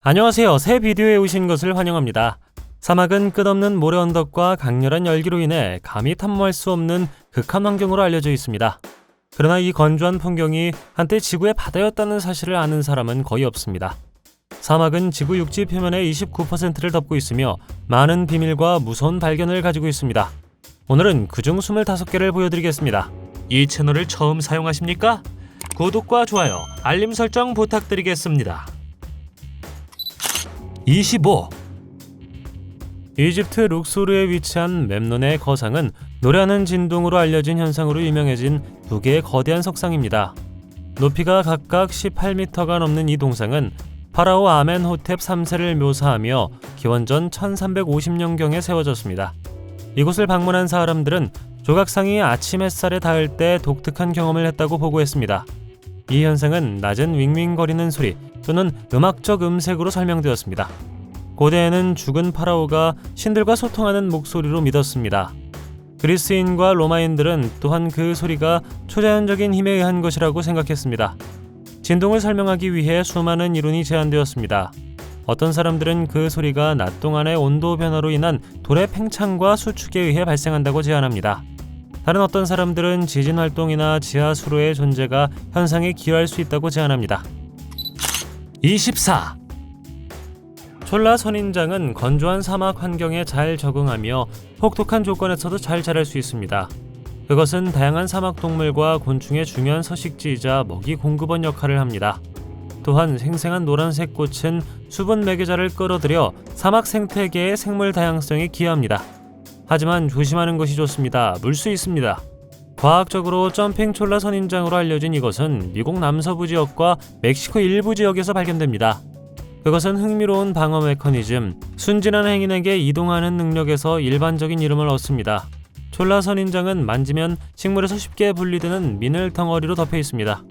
안녕하세요. 새 비디오에 오신 것을 환영합니다. 사막은 끝없는 모래 언덕과 강렬한 열기로 인해 감히 탐험할 수 없는 극한 환경으로 알려져 있습니다. 그러나 이 건조한 풍경이 한때 지구의 바다였다는 사실을 아는 사람은 거의 없습니다. 사막은 지구 육지 표면의 29%를 덮고 있으며 많은 비밀과 무서운 발견을 가지고 있습니다. 오늘은 그중 25개를 보여드리겠습니다. 이 채널을 처음 사용하십니까? 구독과 좋아요, 알림 설정 부탁드리겠습니다. 25. 이집트 룩소르에 위치한 멤논의 거상은 노래하는 진동으로 알려진 현상으로 유명해진 두 개의 거대한 석상입니다. 높이가 각각 18m가 넘는 이 동상은 파라오 아멘호텝 3세를 묘사하며 기원전 1350년경에 세워졌습니다. 이곳을 방문한 사람들은 조각상이 아침 햇살에 닿을 때 독특한 경험을 했다고 보고했습니다. 이 현상은 낮은 윙윙거리는 소리 또는 음악적 음색으로 설명되었습니다. 고대에는 죽은 파라오가 신들과 소통하는 목소리로 믿었습니다. 그리스인과 로마인들은 또한 그 소리가 초자연적인 힘에 의한 것이라고 생각했습니다. 진동을 설명하기 위해 수많은 이론이 제안되었습니다. 어떤 사람들은 그 소리가 낮 동안의 온도 변화로 인한 돌의 팽창과 수축에 의해 발생한다고 제안합니다. 다른 어떤 사람들은 지진 활동이나 지하 수로의 존재가 현상에 기여할 수 있다고 제안합니다. 24. 촐라 선인장은 건조한 사막 환경에 잘 적응하며 혹독한 조건에서도 잘 자랄 수 있습니다. 그것은 다양한 사막 동물과 곤충의 중요한 서식지이자 먹이 공급원 역할을 합니다. 또한 생생한 노란색 꽃은 수분 매개자를 끌어들여 사막 생태계의 생물 다양성에 기여합니다. 하지만 조심하는 것이 좋습니다. 물 수 있습니다. 과학적으로 점핑 촐라 선인장으로 알려진 이것은 미국 남서부 지역과 멕시코 일부 지역에서 발견됩니다. 그것은 흥미로운 방어 메커니즘, 순진한 행인에게 이동하는 능력에서 일반적인 이름을 얻습니다. 촐라 선인장은 만지면 식물에서 쉽게 분리되는 미늘 덩어리로 덮여 있습니다.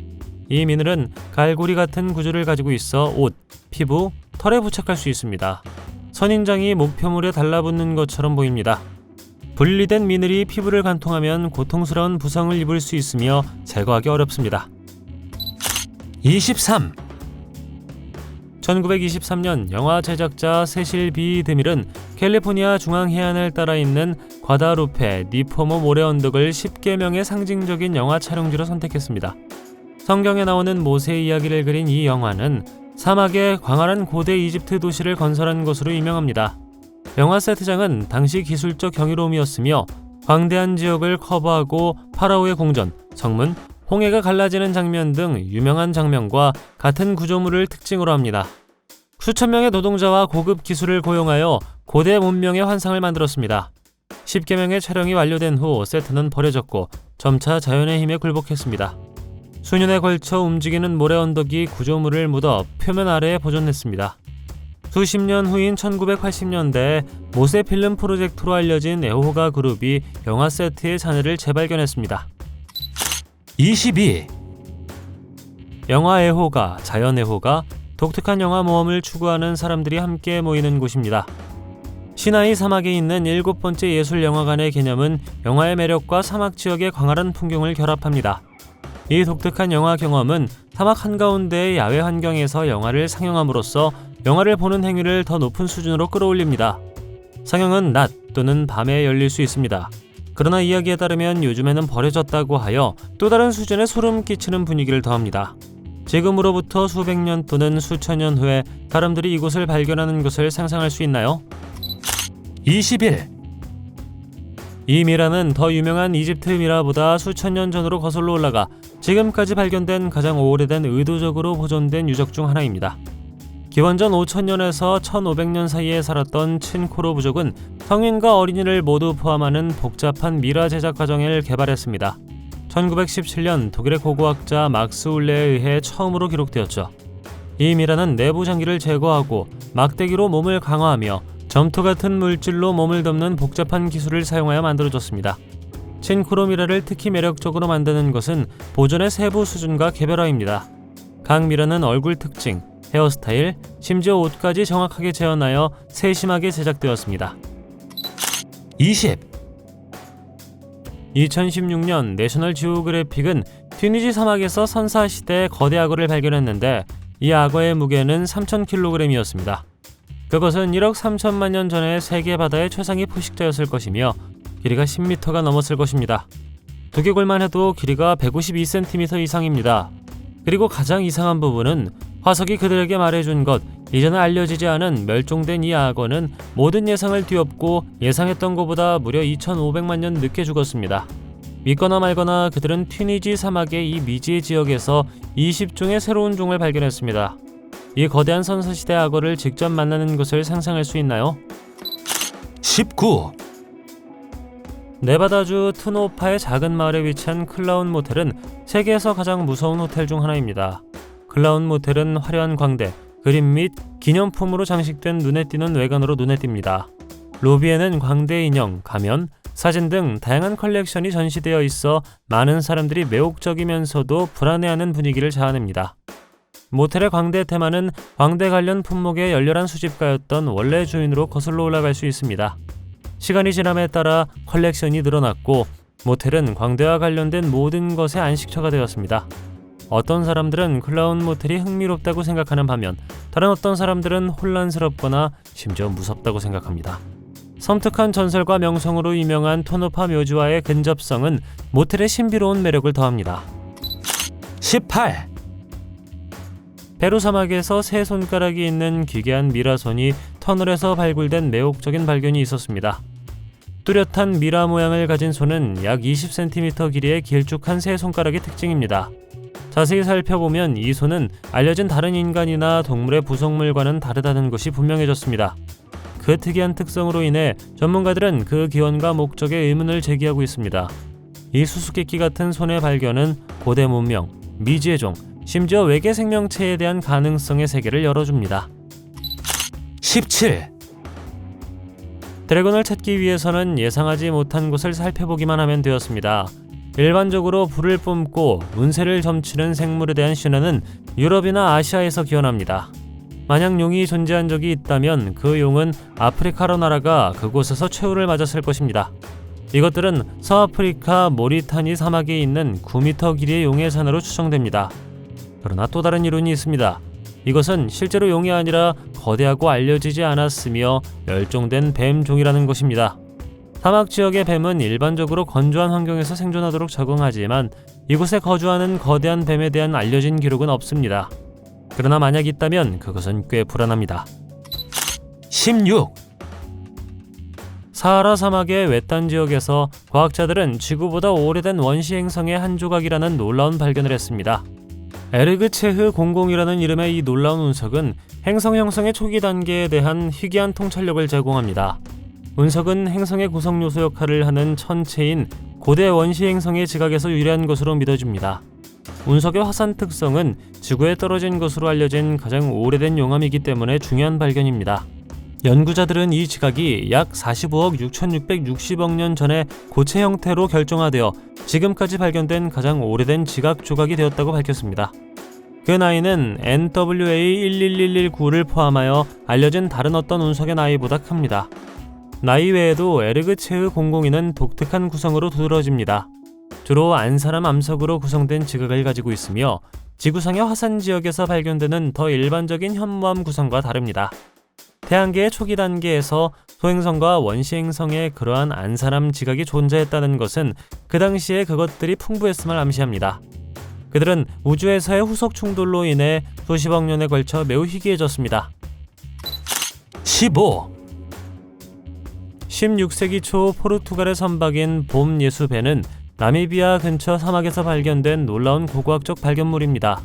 이 미늘은 갈고리 같은 구조를 가지고 있어 옷, 피부, 털에 부착할 수 있습니다. 선인장이 목표물에 달라붙는 것처럼 보입니다. 분리된 미늘이 피부를 관통하면 고통스러운 부상을 입을 수 있으며 제거하기 어렵습니다. 23. 1923년 영화 제작자 세실 B. 드밀은 캘리포니아 중앙 해안을 따라 있는 과다루페 니포모 모래 언덕을 10계명의 상징적인 영화 촬영지로 선택했습니다. 성경에 나오는 모세의 이야기를 그린 이 영화는 사막에 광활한 고대 이집트 도시를 건설한 것으로 유명합니다. 영화 세트장은 당시 기술적 경이로움이었으며 광대한 지역을 커버하고 파라오의 궁전, 성문, 홍해가 갈라지는 장면 등 유명한 장면과 같은 구조물을 특징으로 합니다. 수천 명의 노동자와 고급 기술을 고용하여 고대 문명의 환상을 만들었습니다. 10계명의 촬영이 완료된 후 세트는 버려졌고 점차 자연의 힘에 굴복했습니다. 수년에 걸쳐 움직이는 모래 언덕이 구조물을 묻어 표면 아래에 보존했습니다. 수십 년 후인 1980년대에 모세 필름 프로젝트로 알려진 에호가 그룹이 영화 세트의 잔해를 재발견했습니다. 22. 영화 에호가, 자연 에호가, 독특한 영화 모험을 추구하는 사람들이 함께 모이는 곳입니다. 시나이 사막에 있는 7번째 예술영화관의 개념은 영화의 매력과 사막 지역의 광활한 풍경을 결합합니다. 이 독특한 영화 경험은 사막 한가운데의 야외 환경에서 영화를 상영함으로써 영화를 보는 행위를 더 높은 수준으로 끌어올립니다. 상영은 낮 또는 밤에 열릴 수 있습니다. 그러나 이야기에 따르면 요즘에는 버려졌다고 하여 또 다른 수준의 소름 끼치는 분위기를 더합니다. 지금으로부터 수백 년 또는 수천 년 후에 사람들이 이곳을 발견하는 것을 상상할 수 있나요? 21. 이 미라는 더 유명한 이집트 미라보다 수천 년 전으로 거슬러 올라가 지금까지 발견된 가장 오래된 의도적으로 보존된 유적 중 하나입니다. 기원전 5000년에서 1500년 사이에 살았던 친코로 부족은 성인과 어린이를 모두 포함하는 복잡한 미라 제작 과정을 개발했습니다. 1917년 독일의 고고학자 막스 울레에 의해 처음으로 기록되었죠. 이 미라는 내부 장기를 제거하고 막대기로 몸을 강화하며 점토 같은 물질로 몸을 덮는 복잡한 기술을 사용하여 만들어졌습니다. 친코로 미라를 특히 매력적으로 만드는 것은 보존의 세부 수준과 개별화입니다. 각 미라는 얼굴 특징, 헤어스타일, 심지어 옷까지 정확하게 재현하여 세심하게 제작되었습니다. 20. 2016년 내셔널 지오그래픽은 튀니지 사막에서 선사시대의 거대 악어를 발견했는데 이 악어의 무게는 3,000kg이었습니다. 그것은 1억 3천만 년 전에 세계 바다의 최상위 포식자였을 것이며 길이가 10m가 넘었을 것입니다. 두개골만 해도 길이가 152cm 이상입니다. 그리고 가장 이상한 부분은 화석이 그들에게 말해준 것, 이전에 알려지지 않은 멸종된 이 악어는 모든 예상을 뒤엎고 예상했던 것보다 무려 2,500만 년 늦게 죽었습니다. 믿거나 말거나 그들은 튀니지 사막의 이 미지의 지역에서 20종의 새로운 종을 발견했습니다. 이 거대한 선사시대 악어를 직접 만나는 것을 상상할 수 있나요? 19. 네바다주 트노파의 작은 마을에 위치한 클라운 모텔은 세계에서 가장 무서운 호텔 중 하나입니다. 클라운 모텔은 화려한 광대, 그림 및 기념품으로 장식된 눈에 띄는 외관으로 눈에 띕니다. 로비에는 광대 인형, 가면, 사진 등 다양한 컬렉션이 전시되어 있어 많은 사람들이 매혹적이면서도 불안해하는 분위기를 자아냅니다. 모텔의 광대 테마는 광대 관련 품목의 열렬한 수집가였던 원래 주인으로 거슬러 올라갈 수 있습니다. 시간이 지남에 따라 컬렉션이 늘어났고 모텔은 광대와 관련된 모든 것의 안식처가 되었습니다. 어떤 사람들은 클라운 모텔이 흥미롭다고 생각하는 반면 다른 어떤 사람들은 혼란스럽거나 심지어 무섭다고 생각합니다. 섬뜩한 전설과 명성으로 유명한 토노파 묘지와의 근접성은 모텔의 신비로운 매력을 더합니다. 18. 페루 사막에서 세 손가락이 있는 기괴한 미라손이 터널에서 발굴된 매혹적인 발견이 있었습니다. 뚜렷한 미라 모양을 가진 손은 약 20cm 길이의 길쭉한 세 손가락이 특징입니다. 자세히 살펴보면 이 손은 알려진 다른 인간이나 동물의 부속물과는 다르다는 것이 분명해졌습니다. 그 특이한 특성으로 인해 전문가들은 그 기원과 목적에 의문을 제기하고 있습니다. 이 수수께끼 같은 손의 발견은 고대 문명, 미지의 종, 심지어 외계 생명체에 대한 가능성의 세계를 열어줍니다. 17. 드래곤을 찾기 위해서는 예상하지 못한 곳을 살펴보기만 하면 되었습니다. 일반적으로 불을 뿜고 운세를 점치는 생물에 대한 신화는 유럽이나 아시아에서 기원합니다. 만약 용이 존재한 적이 있다면 그 용은 아프리카로 날아가 그곳에서 최후를 맞았을 것입니다. 이것들은 서아프리카 모리타니 사막에 있는 9m 길이의 용의 산으로 추정됩니다. 그러나 또 다른 이론이 있습니다. 이것은 실제로 용이 아니라 거대하고 알려지지 않았으며 멸종된 뱀종이라는 것입니다. 사막 지역의 뱀은 일반적으로 건조한 환경에서 생존하도록 적응하지만 이곳에 거주하는 거대한 뱀에 대한 알려진 기록은 없습니다. 그러나 만약 있다면 그것은 꽤 불안합니다. 16. 사하라 사막의 외딴 지역에서 과학자들은 지구보다 오래된 원시 행성의 한 조각이라는 놀라운 발견을 했습니다. 에르그체흐 00이라는 이름의 이 놀라운 운석은 행성 형성의 초기 단계에 대한 희귀한 통찰력을 제공합니다. 운석은 행성의 구성 요소 역할을 하는 천체인 고대 원시 행성의 지각에서 유래한 것으로 믿어집니다. 운석의 화산 특성은 지구에 떨어진 것으로 알려진 가장 오래된 용암이기 때문에 중요한 발견입니다. 연구자들은 이 지각이 약 45억 6,660억 년 전에 고체 형태로 결정화되어 지금까지 발견된 가장 오래된 지각 조각이 되었다고 밝혔습니다. 그 나이는 NWA11119를 포함하여 알려진 다른 어떤 운석의 나이보다 큽니다. 나이 외에도 에르그체흐 00이는 독특한 구성으로 두드러집니다. 주로 안사람 암석으로 구성된 지각을 가지고 있으며 지구상의 화산 지역에서 발견되는 더 일반적인 현무암 구성과 다릅니다. 태양계의 초기 단계에서 소행성과 원시행성의 그러한 안사람 지각이 존재했다는 것은 그 당시에 그것들이 풍부했음을 암시합니다. 그들은 우주에서의 후속 충돌로 인해 수십억 년에 걸쳐 매우 희귀해졌습니다. 15. 16세기 초 포르투갈의 선박인 봄 예수배는 나미비아 근처 사막에서 발견된 놀라운 고고학적 발견물입니다.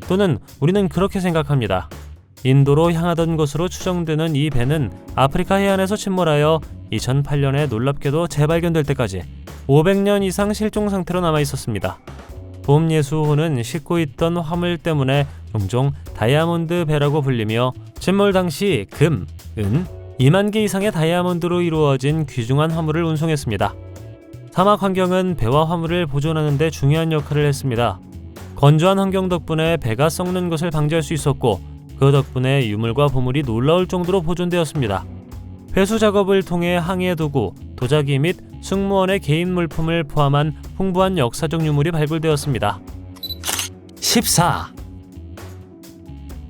또는 우리는 그렇게 생각합니다. 인도로 향하던 것으로 추정되는 이 배는 아프리카 해안에서 침몰하여 2008년에 놀랍게도 재발견될 때까지 500년 이상 실종 상태로 남아 있었습니다. 봄 예수호는 싣고 있던 화물 때문에 종종 다이아몬드 배라고 불리며 침몰 당시 금, 은, 2만 개 이상의 다이아몬드로 이루어진 귀중한 화물을 운송했습니다. 사막 환경은 배와 화물을 보존하는 데 중요한 역할을 했습니다. 건조한 환경 덕분에 배가 썩는 것을 방지할 수 있었고 그 덕분에 유물과 보물이 놀라울 정도로 보존되었습니다. 회수 작업을 통해 항해 도구, 도자기 및 승무원의 개인 물품을 포함한 풍부한 역사적 유물이 발굴되었습니다. 14.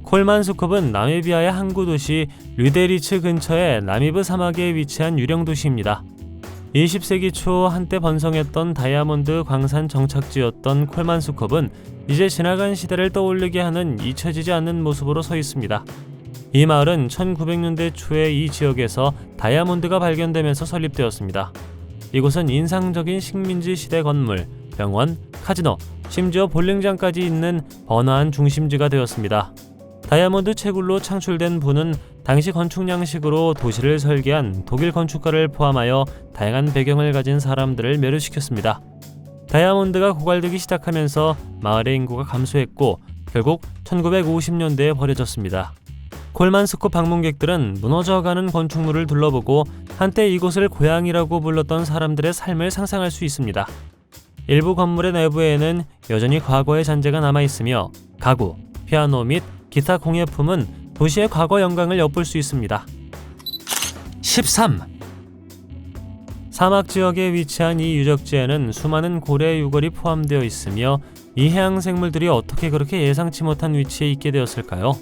콜만수쿰은 나미비아의 항구 도시 류데리츠 근처의 나미브 사막에 위치한 유령 도시입니다. 20세기 초 한때 번성했던 다이아몬드 광산 정착지였던 콜만수쿰은 이제 지나간 시대를 떠올리게 하는 잊혀지지 않는 모습으로 서 있습니다. 이 마을은 1900년대 초에 이 지역에서 다이아몬드가 발견되면서 설립되었습니다. 이곳은 인상적인 식민지 시대 건물, 병원, 카지노, 심지어 볼링장까지 있는 번화한 중심지가 되었습니다. 다이아몬드 채굴로 창출된 부는 당시 건축 양식으로 도시를 설계한 독일 건축가를 포함하여 다양한 배경을 가진 사람들을 멸류시켰습니다. 다이아몬드가 고갈되기 시작하면서 마을의 인구가 감소했고 결국 1950년대에 버려졌습니다. 콜만수쿰 방문객들은 무너져가는 건축물을 둘러보고 한때 이곳을 고향이라고 불렀던 사람들의 삶을 상상할 수 있습니다. 일부 건물의 내부에는 여전히 과거의 잔재가 남아있으며 가구, 피아노 및 기타 공예품은 도시의 과거 영광을 엿볼 수 있습니다. 13. 사막 지역에 위치한 이 유적지에는 수많은 고래 유골이 포함되어 있으며 이 해양 생물들이 어떻게 그렇게 예상치 못한 위치에 있게 되었을까요?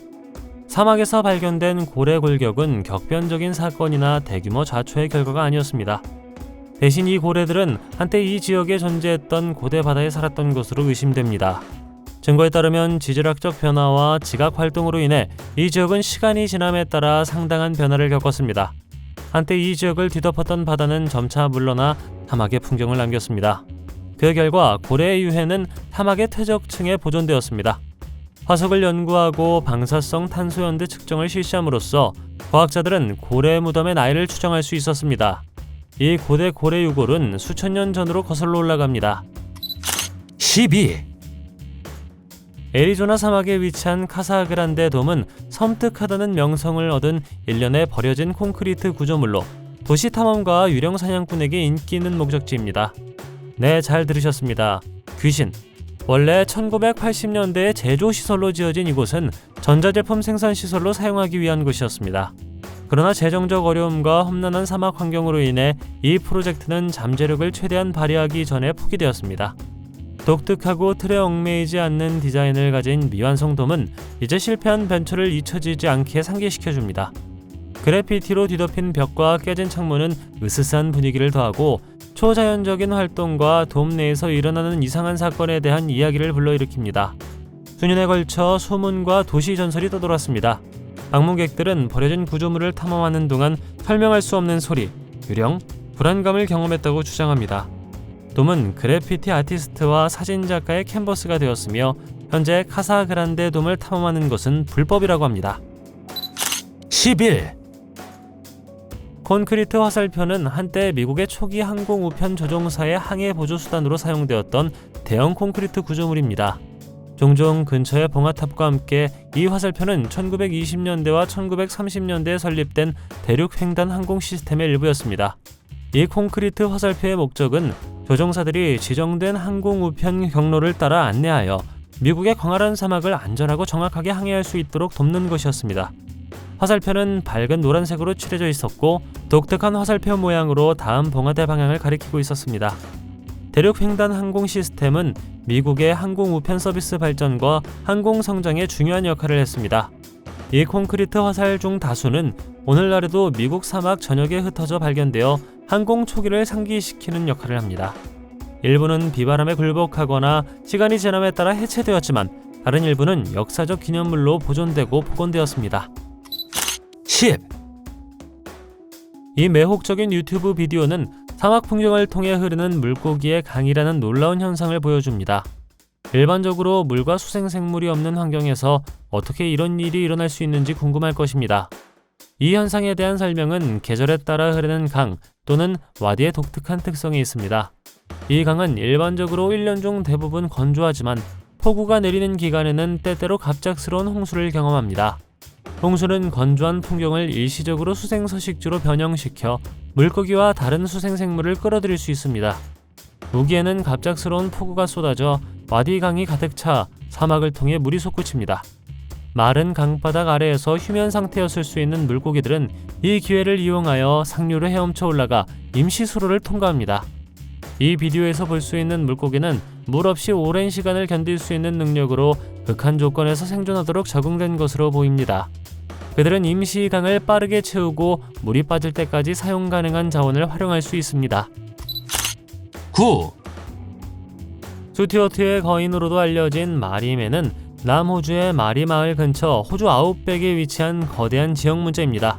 사막에서 발견된 고래 골격은 격변적인 사건이나 대규모 자초의 결과가 아니었습니다. 대신 이 고래들은 한때 이 지역에 존재했던 고대 바다에 살았던 것으로 의심됩니다. 증거에 따르면 지질학적 변화와 지각 활동으로 인해 이 지역은 시간이 지남에 따라 상당한 변화를 겪었습니다. 한때 이 지역을 뒤덮었던 바다는 점차 물러나 사막의 풍경을 남겼습니다. 그 결과 고래의 유해는 사막의 퇴적층에 보존되었습니다. 화석을 연구하고 방사성 탄소연대 측정을 실시함으로써 과학자들은 고래 무덤의 나이를 추정할 수 있었습니다. 이 고대 고래 유골은 수천 년 전으로 거슬러 올라갑니다. 12. 애리조나 사막에 위치한 카사그란데 돔은 섬뜩하다는 명성을 얻은 일련의 버려진 콘크리트 구조물로 도시 탐험가와 유령 사냥꾼에게 인기 있는 목적지입니다. 네, 잘 들으셨습니다. 귀신. 원래 1980년대에 제조시설로 지어진 이곳은 전자제품 생산시설로 사용하기 위한 곳이었습니다. 그러나 재정적 어려움과 험난한 사막 환경으로 인해 이 프로젝트는 잠재력을 최대한 발휘하기 전에 포기되었습니다. 독특하고 틀에 얽매이지 않는 디자인을 가진 미완성 돔은 이제 실패한 벤처를 잊혀지지 않게 상기시켜줍니다. 그래피티로 뒤덮인 벽과 깨진 창문은 으스스한 분위기를 더하고 초자연적인 활동과 돔 내에서 일어나는 이상한 사건에 대한 이야기를 불러일으킵니다. 수년에 걸쳐 소문과 도시 전설이 떠돌았습니다. 방문객들은 버려진 구조물을 탐험하는 동안 설명할 수 없는 소리, 유령, 불안감을 경험했다고 주장합니다. 돔은 그래피티 아티스트와 사진작가의 캔버스가 되었으며 현재 카사그란데 돔을 탐험하는 것은 불법이라고 합니다. 11. 콘크리트 화살표는 한때 미국의 초기 항공 우편 조종사의 항해 보조 수단으로 사용되었던 대형 콘크리트 구조물입니다. 종종 근처의 봉화탑과 함께 이 화살표는 1920년대와 1930년대에 설립된 대륙 횡단 항공 시스템의 일부였습니다. 이 콘크리트 화살표의 목적은 조종사들이 지정된 항공 우편 경로를 따라 안내하여 미국의 광활한 사막을 안전하고 정확하게 항해할 수 있도록 돕는 것이었습니다. 화살표는 밝은 노란색으로 칠해져 있었고 독특한 화살표 모양으로 다음 봉화대 방향을 가리키고 있었습니다. 대륙 횡단 항공 시스템은 미국의 항공 우편 서비스 발전과 항공 성장에 중요한 역할을 했습니다. 이 콘크리트 화살 중 다수는 오늘날에도 미국 사막 전역에 흩어져 발견되어 항공 초기를 상기시키는 역할을 합니다. 일부는 비바람에 굴복하거나 시간이 지남에 따라 해체되었지만 다른 일부는 역사적 기념물로 보존되고 복원되었습니다. 10. 이 매혹적인 유튜브 비디오는 사막 풍경을 통해 흐르는 물고기의 강이라는 놀라운 현상을 보여줍니다. 일반적으로 물과 수생생물이 없는 환경에서 어떻게 이런 일이 일어날 수 있는지 궁금할 것입니다. 이 현상에 대한 설명은 계절에 따라 흐르는 강 또는 와디의 독특한 특성이 있습니다. 이 강은 일반적으로 1년 중 대부분 건조하지만 폭우가 내리는 기간에는 때때로 갑작스러운 홍수를 경험합니다. 홍수는 건조한 풍경을 일시적으로 수생서식지로 변형시켜 물고기와 다른 수생생물을 끌어들일 수 있습니다. 우기에는 갑작스러운 폭우가 쏟아져 와디 강이 가득 차 사막을 통해 물이 솟구칩니다. 마른 강바닥 아래에서 휴면 상태였을 수 있는 물고기들은 이 기회를 이용하여 상류로 헤엄쳐 올라가 임시 수로를 통과합니다. 이 비디오에서 볼 수 있는 물고기는 물 없이 오랜 시간을 견딜 수 있는 능력으로 극한 조건에서 생존하도록 적응된 것으로 보입니다. 그들은 임시강을 빠르게 채우고 물이 빠질 때까지 사용 가능한 자원을 활용할 수 있습니다. 9, 스튜어트의 거인으로도 알려진 마리맨은 남호주의 마리 마을 근처 호주 아웃백에 위치한 거대한 지형 문자입니다.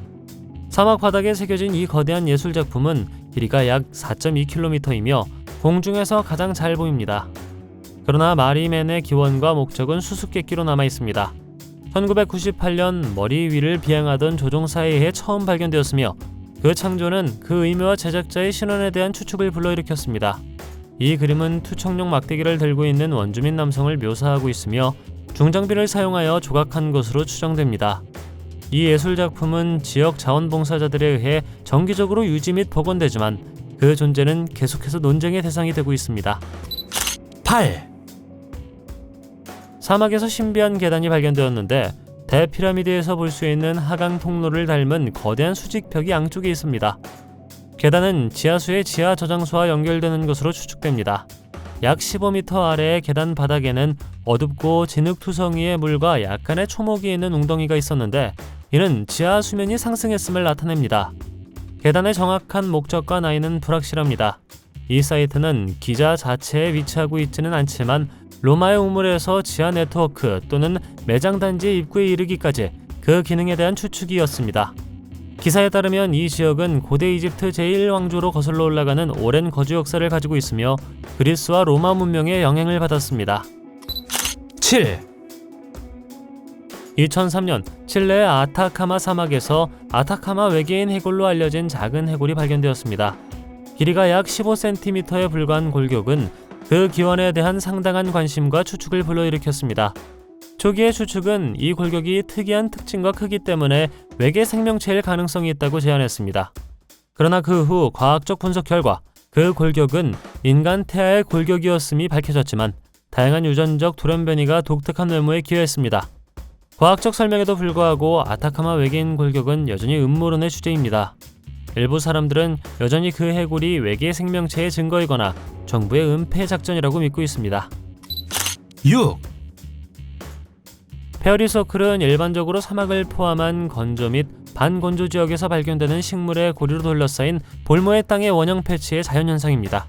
사막 바닥에 새겨진 이 거대한 예술 작품은 길이가 약 4.2km이며 공중에서 가장 잘 보입니다. 그러나 마리맨의 기원과 목적은 수수께끼로 남아 있습니다. 1998년 머리 위를 비행하던 조종사에 의해 처음 발견되었으며 그 창조는 그 의미와 제작자의 신원에 대한 추측을 불러일으켰습니다. 이 그림은 투척용 막대기를 들고 있는 원주민 남성을 묘사하고 있으며 중장비를 사용하여 조각한 것으로 추정됩니다. 이 예술작품은 지역 자원봉사자들에 의해 정기적으로 유지 및 복원되지만 그 존재는 계속해서 논쟁의 대상이 되고 있습니다. 8, 사막에서 신비한 계단이 발견되었는데 대피라미드에서 볼 수 있는 하강 통로를 닮은 거대한 수직벽이 양쪽에 있습니다. 계단은 지하수의 지하 저장소와 연결되는 것으로 추측됩니다. 약 15m 아래의 계단 바닥에는 어둡고 진흙투성이의 물과 약간의 초목이 있는 웅덩이가 있었는데 이는 지하 수면이 상승했음을 나타냅니다. 계단의 정확한 목적과 나이는 불확실합니다. 이 사이트는 기자 자체에 위치하고 있지는 않지만 로마의 우물에서 지하 네트워크 또는 매장 단지의 입구에 이르기까지 그 기능에 대한 추측이었습니다. 기사에 따르면 이 지역은 고대 이집트 제1왕조로 거슬러 올라가는 오랜 거주 역사를 가지고 있으며 그리스와 로마 문명의 영향을 받았습니다. 7, 2003년 칠레의 아타카마 사막에서 아타카마 외계인 해골로 알려진 작은 해골이 발견되었습니다. 길이가 약 15cm에 불과한 골격은 그 기원에 대한 상당한 관심과 추측을 불러일으켰습니다. 초기의 추측은 이 골격이 특이한 특징과 크기 때문에 외계 생명체일 가능성이 있다고 제안했습니다. 그러나 그 후 과학적 분석 결과 그 골격은 인간 태아의 골격이었음이 밝혀졌지만 다양한 유전적 돌연변이가 독특한 외모에 기여했습니다. 과학적 설명에도 불구하고 아타카마 외계인 골격은 여전히 음모론의 주제입니다. 일부 사람들은 여전히 그 해골이 외계 생명체의 증거이거나 정부의 은폐 작전이라고 믿고 있습니다. 6, 페어리 서클은 일반적으로 사막을 포함한 건조 및 반건조 지역에서 발견되는 식물의 고리로 둘러싸인 볼모의 땅의 원형 패치의 자연현상입니다.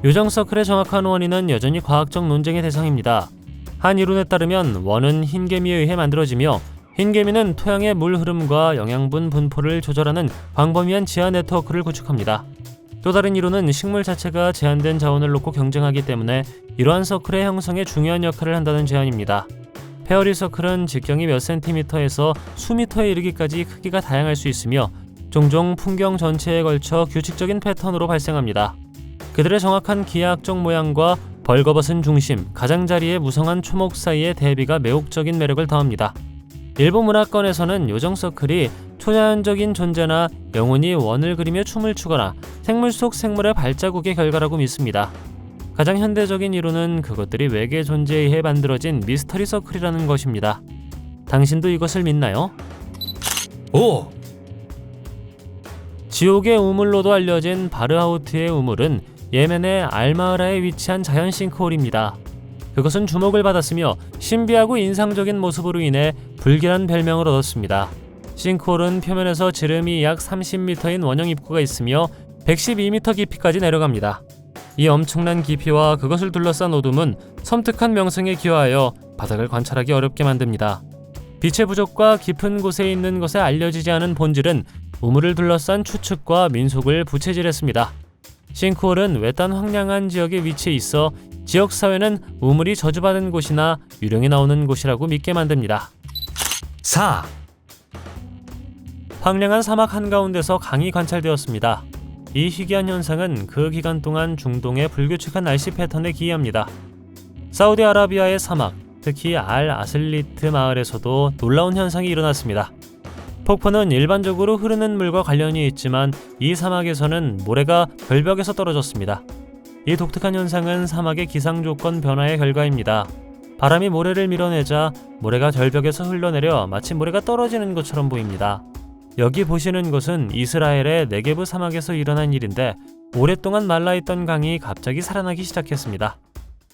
요정 서클의 정확한 원인은 여전히 과학적 논쟁의 대상입니다. 한 이론에 따르면 원은 흰개미에 의해 만들어지며 흰개미는 토양의 물 흐름과 영양분 분포를 조절하는 광범위한 지하 네트워크를 구축합니다. 또 다른 이론은 식물 자체가 제한된 자원을 놓고 경쟁하기 때문에 이러한 서클의 형성에 중요한 역할을 한다는 제안입니다. 페어리 서클은 직경이 몇 센티미터에서 수미터에 이르기까지 크기가 다양할 수 있으며 종종 풍경 전체에 걸쳐 규칙적인 패턴으로 발생합니다. 그들의 정확한 기하학적 모양과 벌거벗은 중심, 가장자리의 무성한 초목 사이의 대비가 매혹적인 매력을 더합니다. 일부 문화권에서는 요정 서클이 초자연적인 존재나 영혼이 원을 그리며 춤을 추거나 생물 속 생물의 발자국의 결과라고 믿습니다. 가장 현대적인 이론은 그것들이 외계 존재에 의해 만들어진 미스터리 서클이라는 것입니다. 당신도 이것을 믿나요? 5, 지옥의 우물로도 알려진 바르하우트의 우물은 예멘의 알마흐라에 위치한 자연 싱크홀입니다. 그것은 주목을 받았으며 신비하고 인상적인 모습으로 인해 불길한 별명을 얻었습니다. 싱크홀은 표면에서 지름이 약 30m인 원형 입구가 있으며 112m 깊이까지 내려갑니다. 이 엄청난 깊이와 그것을 둘러싼 어둠은 섬뜩한 명성에 기여하여 바닥을 관찰하기 어렵게 만듭니다. 빛의 부족과 깊은 곳에 있는 것에 알려지지 않은 본질은 우물을 둘러싼 추측과 민속을 부채질했습니다. 싱크홀은 외딴 황량한 지역에 위치해 있어 지역사회는 우물이 저주받은 곳이나 유령이 나오는 곳이라고 믿게 만듭니다. 4, 황량한 사막 한가운데서 강이 관찰되었습니다. 이 희귀한 현상은 그 기간 동안 중동의 불규칙한 날씨 패턴에 기이합니다. 사우디아라비아의 사막, 특히 알 아슬리트 마을에서도 놀라운 현상이 일어났습니다. 폭포는 일반적으로 흐르는 물과 관련이 있지만 이 사막에서는 모래가 결벽에서 떨어졌습니다. 이 독특한 현상은 사막의 기상조건 변화의 결과입니다. 바람이 모래를 밀어내자 모래가 절벽에서 흘러내려 마치 모래가 떨어지는 것처럼 보입니다. 여기 보시는 것은 이스라엘의 네게브 사막에서 일어난 일인데 오랫동안 말라있던 강이 갑자기 살아나기 시작했습니다.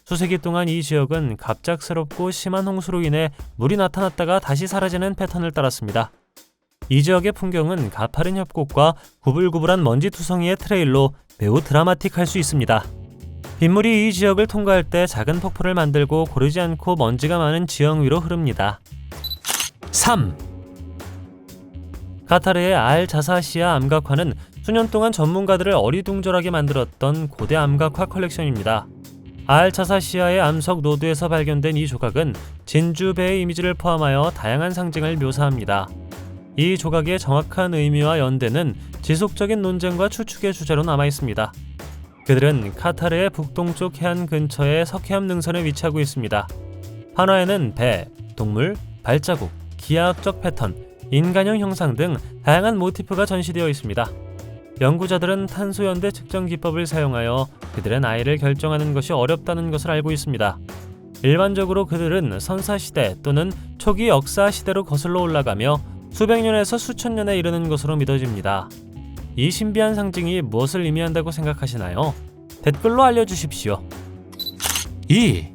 수세기 동안 이 지역은 갑작스럽고 심한 홍수로 인해 물이 나타났다가 다시 사라지는 패턴을 따랐습니다. 이 지역의 풍경은 가파른 협곡과 구불구불한 먼지투성이의 트레일로 매우 드라마틱할 수 있습니다. 빗물이 이 지역을 통과할 때 작은 폭포를 만들고 고르지 않고 먼지가 많은 지형 위로 흐릅니다. 3, 카타르의 알-자사시아 암각화는 수년 동안 전문가들을 어리둥절하게 만들었던 고대 암각화 컬렉션입니다. 알-자사시아의 암석 노드에서 발견된 이 조각은 진주배의 이미지를 포함하여 다양한 상징을 묘사합니다. 이 조각의 정확한 의미와 연대는 지속적인 논쟁과 추측의 주제로 남아있습니다. 그들은 카타르의 북동쪽 해안 근처의 석회암 능선에 위치하고 있습니다. 한화에는 배, 동물, 발자국, 기하학적 패턴, 인간형 형상 등 다양한 모티프가 전시되어 있습니다. 연구자들은 탄소연대 측정 기법을 사용하여 그들의 나이를 결정하는 것이 어렵다는 것을 알고 있습니다. 일반적으로 그들은 선사시대 또는 초기 역사시대로 거슬러 올라가며 수백 년에서 수천 년에 이르는 것으로 믿어집니다. 이 신비한 상징이 무엇을 의미한다고 생각하시나요? 댓글로 알려주십시오. 2,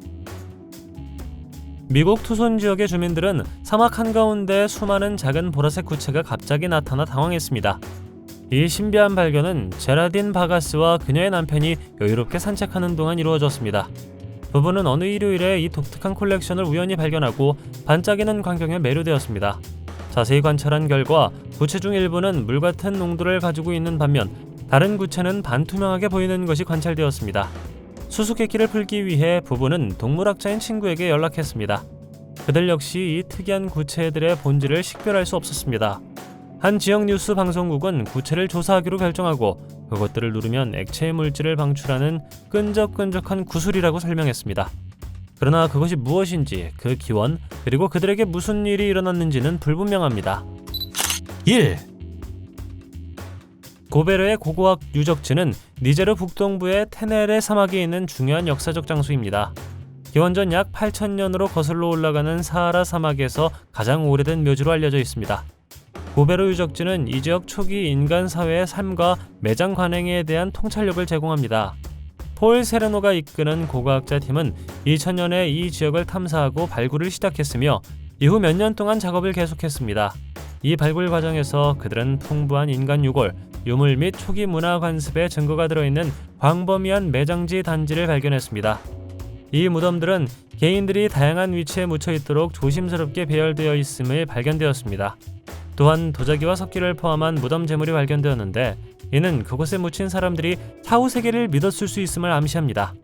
미국 투손 지역의 주민들은 사막 한가운데 수많은 작은 보라색 구체가 갑자기 나타나 당황했습니다. 이 신비한 발견은 제라딘 바가스와 그녀의 남편이 여유롭게 산책하는 동안 이루어졌습니다. 부부는 어느 일요일에 이 독특한 콜렉션을 우연히 발견하고 반짝이는 광경에 매료되었습니다. 자세히 관찰한 결과 구체 중 일부는 물 같은 농도를 가지고 있는 반면 다른 구체는 반투명하게 보이는 것이 관찰되었습니다. 수수께끼를 풀기 위해 부부는 동물학자인 친구에게 연락했습니다. 그들 역시 이 특이한 구체들의 본질을 식별할 수 없었습니다. 한 지역 뉴스 방송국은 구체를 조사하기로 결정하고 그것들을 누르면 액체 물질을 방출하는 끈적끈적한 구슬이라고 설명했습니다. 그러나 그것이 무엇인지, 그 기원, 그리고 그들에게 무슨 일이 일어났는지는 불분명합니다. 1, 고베르의 고고학 유적지는 니제르 북동부의 테네레 사막에 있는 중요한 역사적 장소입니다. 기원전 약 8,000년으로 거슬러 올라가는 사하라 사막에서 가장 오래된 묘지로 알려져 있습니다. 고베르 유적지는 이 지역 초기 인간 사회의 삶과 매장 관행에 대한 통찰력을 제공합니다. 폴 세레노가 이끄는 고고학자 팀은 2000년에 이 지역을 탐사하고 발굴을 시작했으며 이후 몇 년 동안 작업을 계속했습니다. 이 발굴 과정에서 그들은 풍부한 인간 유골, 유물 및 초기 문화 관습의 증거가 들어있는 광범위한 매장지 단지를 발견했습니다. 이 무덤들은 개인들이 다양한 위치에 묻혀 있도록 조심스럽게 배열되어 있음을 발견되었습니다. 또한 도자기와 석기를 포함한 무덤 제물이 발견되었는데 이는 그곳에 묻힌 사람들이 사후 세계를 믿었을 수 있음을 암시합니다.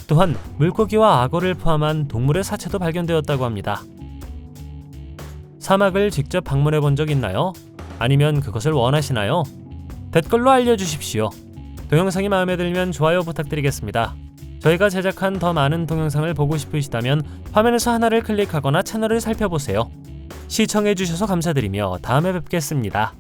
또한 물고기와 악어를 포함한 동물의 사체도 발견되었다고 합니다. 사막을 직접 방문해 본 적 있나요? 아니면 그것을 원하시나요? 댓글로 알려주십시오. 동영상이 마음에 들면 좋아요 부탁드리겠습니다. 저희가 제작한 더 많은 동영상을 보고 싶으시다면 화면에서 하나를 클릭하거나 채널을 살펴보세요. 시청해주셔서 감사드리며 다음에 뵙겠습니다.